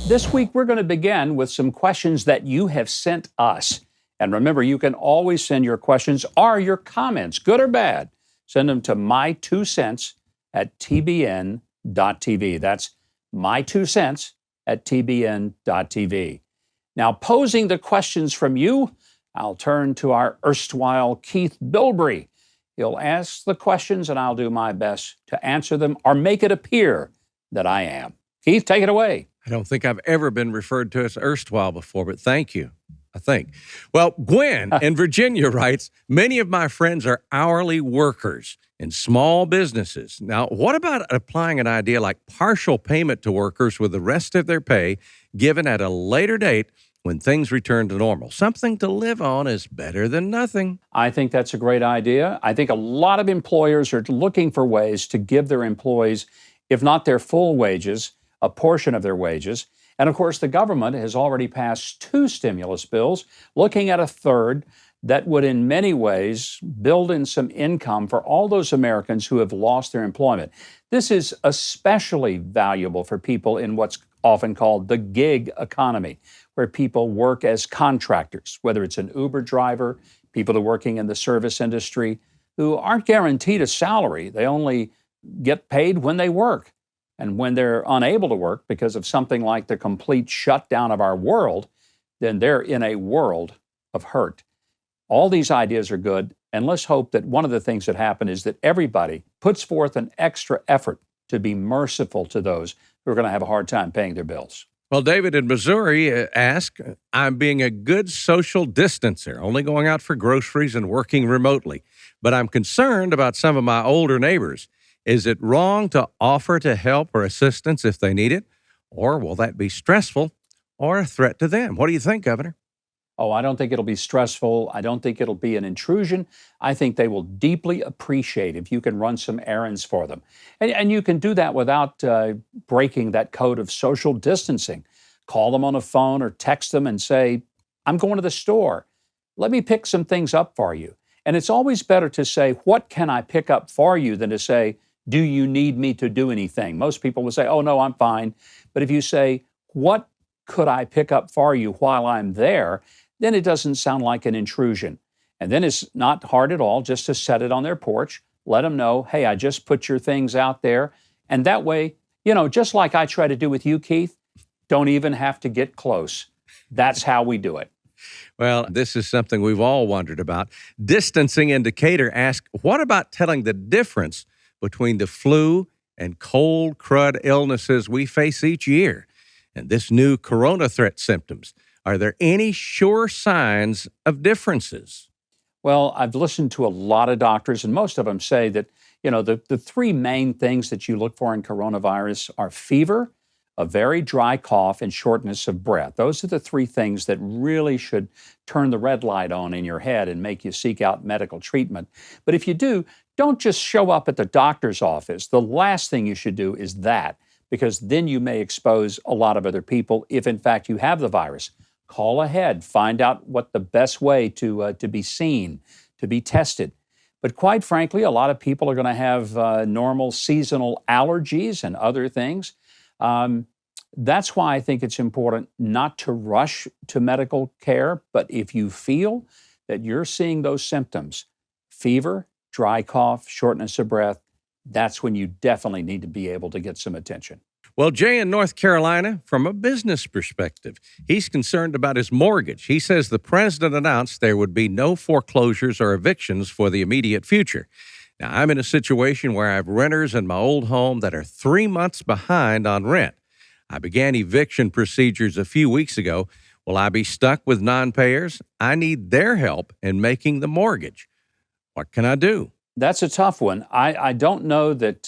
This week, we're going to begin with some questions that you have sent us. And remember, you can always send your questions or your comments, good or bad. Send them to my2cents@tbn.tv. That's my2cents@tbn.tv. Now, posing the questions from you, I'll turn to our erstwhile Keith Bilbrey. He'll ask the questions, and I'll do my best to answer them or make it appear that I am. Keith, take it away. I don't think I've ever been referred to as erstwhile before, but thank you, I think. Well, Gwen in Virginia writes, many of my friends are hourly workers in small businesses. Now, what about applying an idea like partial payment to workers with the rest of their pay given at a later date when things return to normal? Something to live on is better than nothing. I think that's a great idea. I think a lot of employers are looking for ways to give their employees, if not their full wages, a portion of their wages. And of course, the government has already passed 2 stimulus bills, looking at a third that would in many ways build in some income for all those Americans who have lost their employment. This is especially valuable for people in what's often called the gig economy, where people work as contractors, whether it's an Uber driver, people who are working in the service industry, who aren't guaranteed a salary. They only get paid when they work. And when they're unable to work because of something like the complete shutdown of our world, then they're in a world of hurt. All these ideas are good, and let's hope that one of the things that happen is that everybody puts forth an extra effort to be merciful to those who are going to have a hard time paying their bills. Well, David in Missouri asked, I'm being a good social distancer, only going out for groceries and working remotely, but I'm concerned about some of my older neighbors. Is it wrong to offer to help or assistance if they need it? Or will that be stressful or a threat to them? What do you think, Governor? Oh, I don't think it'll be stressful. I don't think it'll be an intrusion. I think they will deeply appreciate if you can run some errands for them. And you can do that without breaking that code of social distancing. Call them on a phone or text them and say, I'm going to the store. Let me pick some things up for you. And it's always better to say, what can I pick up for you, than to say, do you need me to do anything? Most people will say, oh, no, I'm fine. But if you say, what could I pick up for you while I'm there, then it doesn't sound like an intrusion. And then it's not hard at all just to set it on their porch, let them know, hey, I just put your things out there. And that way, just like I try to do with you, Keith, don't even have to get close. That's how we do it. Well, this is something we've all wondered about. Distancing Indicator asks, what about telling the difference between the flu and cold crud illnesses we face each year and this new corona threat symptoms? Are there any sure signs of differences? Well, I've listened to a lot of doctors, and most of them say that, the 3 main things that you look for in coronavirus are fever, a very dry cough, and shortness of breath. Those are the 3 things that really should turn the red light on in your head and make you seek out medical treatment. But if you do, don't just show up at the doctor's office. The last thing you should do is that, because then you may expose a lot of other people if, in fact, you have the virus. Call ahead, find out what the best way to be seen, to be tested. But quite frankly, a lot of people are going to have normal seasonal allergies and other things. That's why I think it's important not to rush to medical care. But if you feel that you're seeing those symptoms, fever, dry cough, shortness of breath, that's when you definitely need to be able to get some attention. Well, Jay in North Carolina, from a business perspective, he's concerned about his mortgage. He says the president announced there would be no foreclosures or evictions for the immediate future. Now, I'm in a situation where I have renters in my old home that are 3 months behind on rent. I began eviction procedures a few weeks ago. Will I be stuck with non-payers? I need their help in making the mortgage. What can I do? That's a tough one. I don't know that,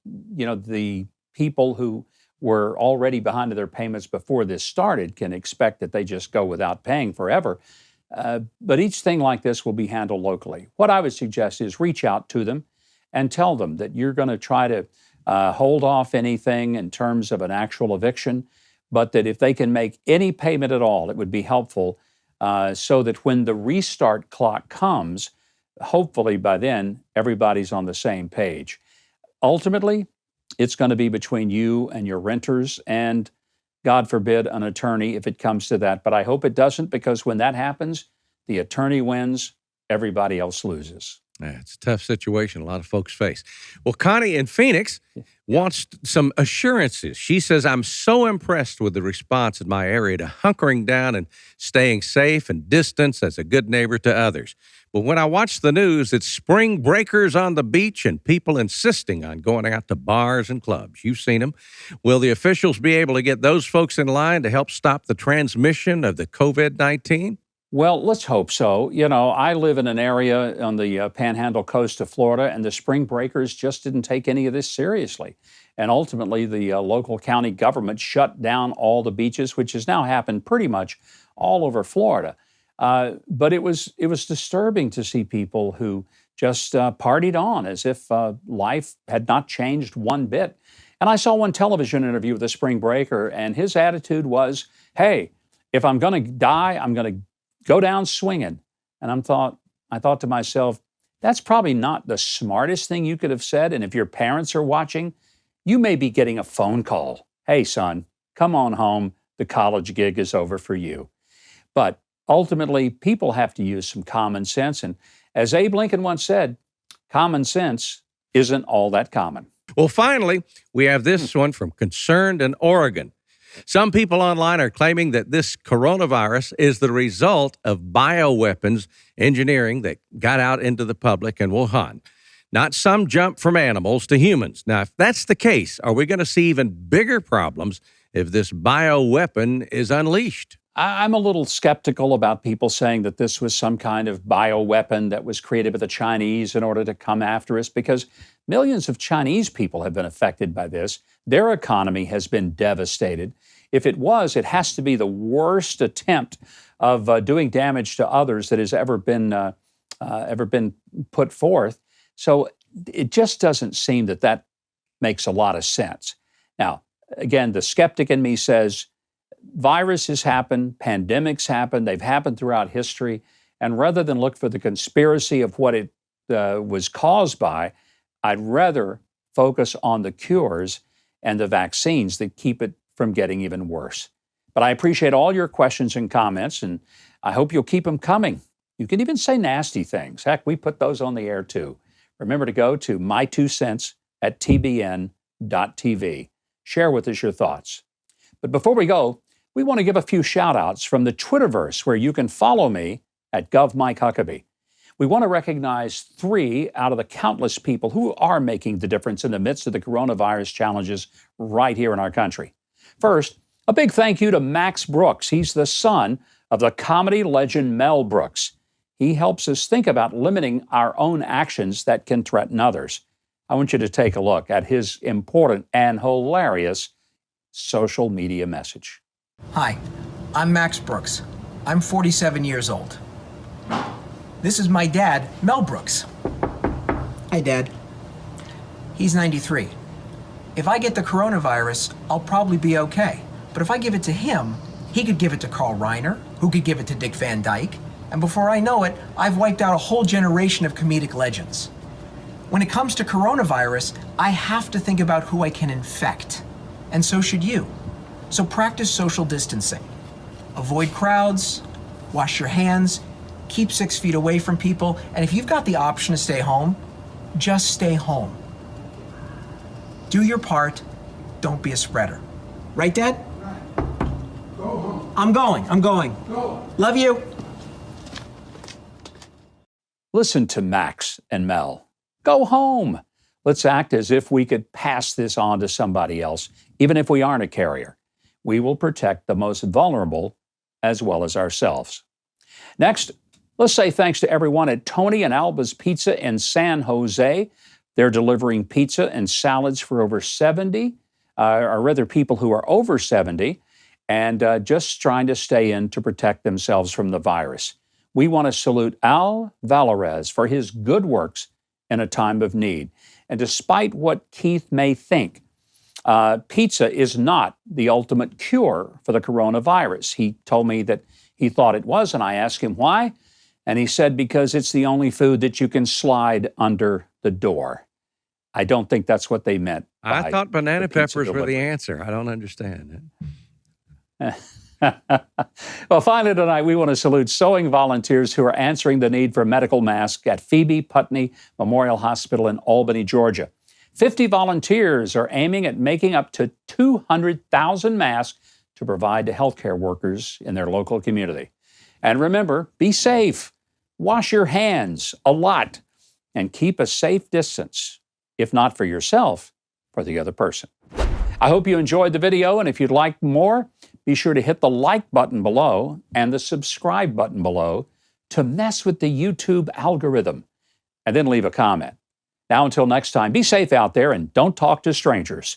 the people who were already behind their payments before this started can expect that they just go without paying forever. But each thing like this will be handled locally. What I would suggest is reach out to them and tell them that you're going to try to hold off anything in terms of an actual eviction, but that if they can make any payment at all, it would be helpful so that when the restart clock comes, hopefully by then, everybody's on the same page. Ultimately, it's going to be between you and your renters, and God forbid, an attorney if it comes to that. But I hope it doesn't, because when that happens, the attorney wins, everybody else loses. Yeah, it's a tough situation a lot of folks face. Well, Connie in Phoenix wants some assurances. She says, I'm so impressed with the response in my area to hunkering down and staying safe and distance as a good neighbor to others. But when I watch the news, it's spring breakers on the beach and people insisting on going out to bars and clubs. You've seen them. Will the officials be able to get those folks in line to help stop the transmission of the COVID-19? Well, let's hope so. You know, I live in an area on the panhandle coast of Florida, and the spring breakers just didn't take any of this seriously. And ultimately, the local county government shut down all the beaches, which has now happened pretty much all over Florida. But it was disturbing to see people who just partied on as if life had not changed one bit. And I saw one television interview with a spring breaker, and his attitude was, hey, if I'm going to die, I'm going to go down swinging. And I thought to myself, that's probably not the smartest thing you could have said. And if your parents are watching, you may be getting a phone call. Hey, son, come on home. The college gig is over for you. But ultimately, people have to use some common sense. And as Abe Lincoln once said, common sense isn't all that common. Well, finally, we have this one from Concerned in Oregon. Some people online are claiming that this coronavirus is the result of bioweapons engineering that got out into the public in Wuhan, not some jump from animals to humans. Now, if that's the case, are we going to see even bigger problems if this bioweapon is unleashed? I'm a little skeptical about people saying that this was some kind of bioweapon that was created by the Chinese in order to come after us, because millions of Chinese people have been affected by this. Their economy has been devastated. If it was, it has to be the worst attempt of doing damage to others that has ever been put forth. So it just doesn't seem that that makes a lot of sense. Now, again, the skeptic in me says, viruses happen, pandemics happen, they've happened throughout history, and rather than look for the conspiracy of what it was caused by, I'd rather focus on the cures and the vaccines that keep it from getting even worse. But I appreciate all your questions and comments, and I hope you'll keep them coming. You can even say nasty things. Heck, we put those on the air too. Remember to go to my2cents@tbn.tv. Share with us your thoughts. But before we go, we want to give a few shout-outs from the Twitterverse, where you can follow me at GovMikeHuckabee. We want to recognize 3 out of the countless people who are making the difference in the midst of the coronavirus challenges right here in our country. First, a big thank you to Max Brooks. He's the son of the comedy legend Mel Brooks. He helps us think about limiting our own actions that can threaten others. I want you to take a look at his important and hilarious social media message. Hi, I'm Max Brooks. I'm 47 years old. This is my dad, Mel Brooks. Hi, Dad. He's 93. If I get the coronavirus, I'll probably be okay. But if I give it to him, he could give it to Carl Reiner, who could give it to Dick Van Dyke, and before I know it, I've wiped out a whole generation of comedic legends. When it comes to coronavirus, I have to think about who I can infect, and so should you. So practice social distancing. Avoid crowds, wash your hands, keep 6 feet away from people, and if you've got the option to stay home, just stay home. Do your part, don't be a spreader. Right, Dad? Go home. I'm going. Go. Love you. Listen to Max and Mel. Go home. Let's act as if we could pass this on to somebody else, even if we aren't a carrier. We will protect the most vulnerable as well as ourselves. Next, let's say thanks to everyone at Tony and Alba's Pizza in San Jose. They're delivering pizza and salads for over 70, or rather people who are over 70, and just trying to stay in to protect themselves from the virus. We want to salute Al Valerez for his good works in a time of need. And despite what Keith may think, pizza is not the ultimate cure for the coronavirus. He told me that he thought it was, and I asked him why. And he said, because it's the only food that you can slide under the door. I don't think that's what they meant. I thought banana the pizza peppers were delivery. the answer. I don't understand it. Well, finally tonight, we want to salute sewing volunteers who are answering the need for medical masks at Phoebe Putney Memorial Hospital in Albany, Georgia. 50 volunteers are aiming at making up to 200,000 masks to provide to healthcare workers in their local community. And remember, be safe, wash your hands a lot, and keep a safe distance, if not for yourself, for the other person. I hope you enjoyed the video, and if you'd like more, be sure to hit the like button below and the subscribe button below to mess with the YouTube algorithm, and then leave a comment. Now, until next time, be safe out there and don't talk to strangers.